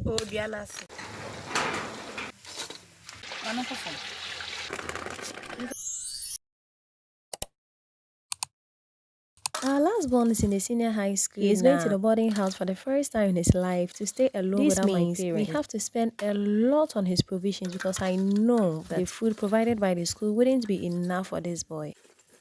Oh, Diana. Our last born is in the senior high school. He is going to the boarding house for the first time in his life to stay alone without my parents. We have to spend a lot on his provisions because I know that the food provided by the school wouldn't be enough for this boy.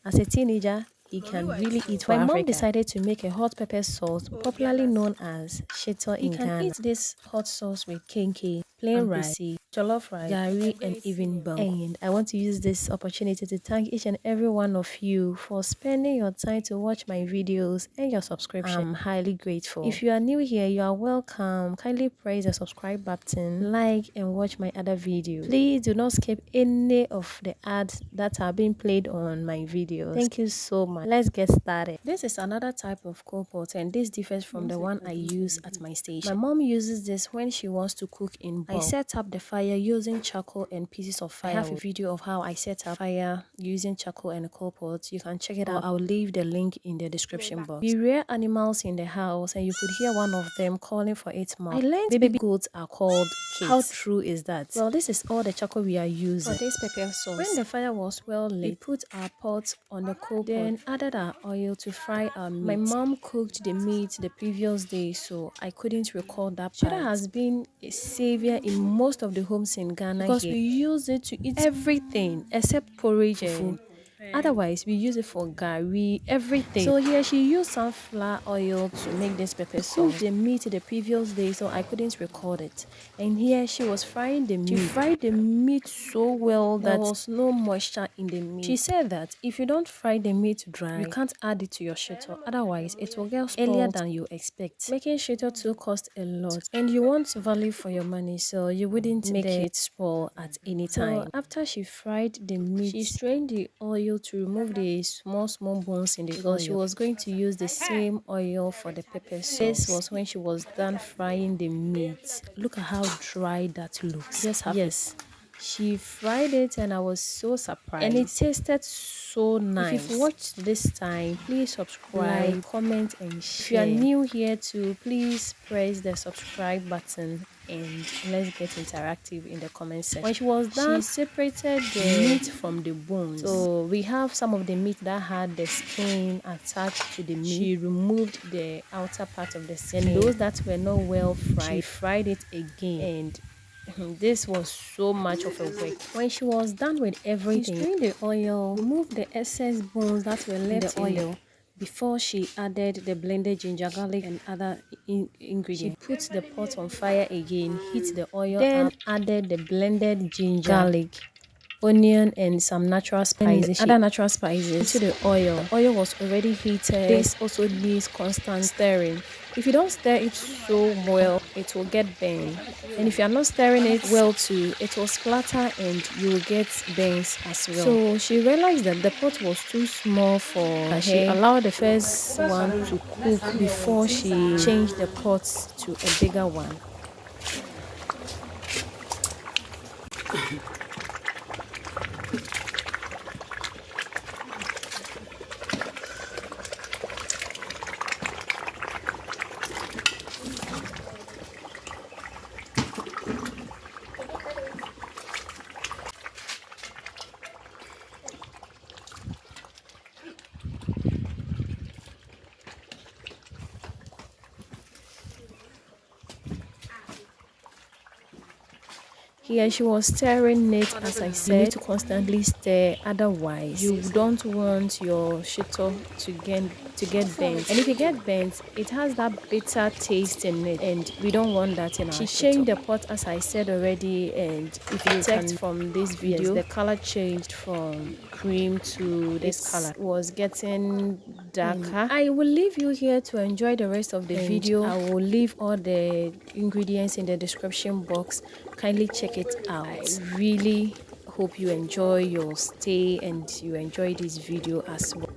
As a teenager, he can really eat for Africa. My mom decided to make a hot pepper sauce, popularly known as Shito in Ghana. You can eat this hot sauce with kenke, plain rice, jollof rice, gari, and even bang. And I want to use this opportunity to thank each and every one of you for spending your time to watch my videos and your subscription. I'm highly grateful. If you are new here, you are welcome. Kindly press the subscribe button, like, and watch my other videos. Please do not skip any of the ads that are being played on my videos. Thank you so much. Let's get started. This is another type of coal pot, and this differs from the one I use at my station. My mom uses this when she wants to cook in bulk. I set up the fire using charcoal and pieces of fire. I have a video of how I set up fire using charcoal and a coal pot. You can check it out. I'll leave the link in the description box. We rear animals in the house, and you could hear one of them calling for its mom. I learned baby goats are called kids. How true is that? Well, this is all the charcoal we are using for this pepper sauce. When the fire was well lit, we put our pot on the coal pot, then added our oil to fry our meat. My mom cooked the meat the previous day, so I couldn't recall that part. Shito has been a savior in most of the homes in Ghana because we use it to eat everything except porridge and food. Otherwise, we use it for gari, everything. So here she used sunflower oil to make this pepper sauce. Cooked the meat the previous day, so I couldn't record it. And here she was frying the meat. She fried the meat so well that there was no moisture in the meat. She said that if you don't fry the meat dry, you can't add it to your shito. Otherwise, it will get spoiled earlier than you expect. Making shito too costs a lot, and you want value for your money, so you wouldn't make it spoil at any time. So after she fried the meat, she strained the oil to remove the small bones in the oil because she was going to use the same oil for the pepper sauce. This was when she was done frying the meat. Look at how dry that looks. Yes, she fried it and I was so surprised, and it tasted so nice. If you've watched this time, please subscribe, like, comment, and share. If you are new here too, please press the subscribe button and let's get interactive in the comment section. When she was done, she separated the meat from the bones. So we have some of the meat that had the skin attached to the meat. She removed the outer part of the skin, and those that were not well fried, she fried it again, and this was so much of a work. When she was done with everything, she strained the oil, removed the excess bones that were left in the oil before she added the blended ginger, garlic, and other ingredients. She put the pot on fire again, heat the oil, then added the blended ginger, garlic, onion, and some natural spices, other natural spices into the oil. The oil was already heated. This also needs constant stirring. If you don't stir it so well, it will get burnt. And if you are not stirring it well too, it will splatter and you will get burns as well. So she realized that the pot was too small for her. She allowed the first one to cook before she changed the pot to a bigger one. Here she was stirring it, as I said. You need to constantly stir, otherwise you don't want your shito to get burnt. And if you get burnt, it has that bitter taste in it, and we don't want that in our shito. She changed the pot, as I said already, and if you check from this video, the color changed from cream to this color. It was getting darker. I will leave you here to enjoy the rest of the video. I will leave all the ingredients in the description box. Kindly check it out. I really hope you enjoy your stay and you enjoy this video as well.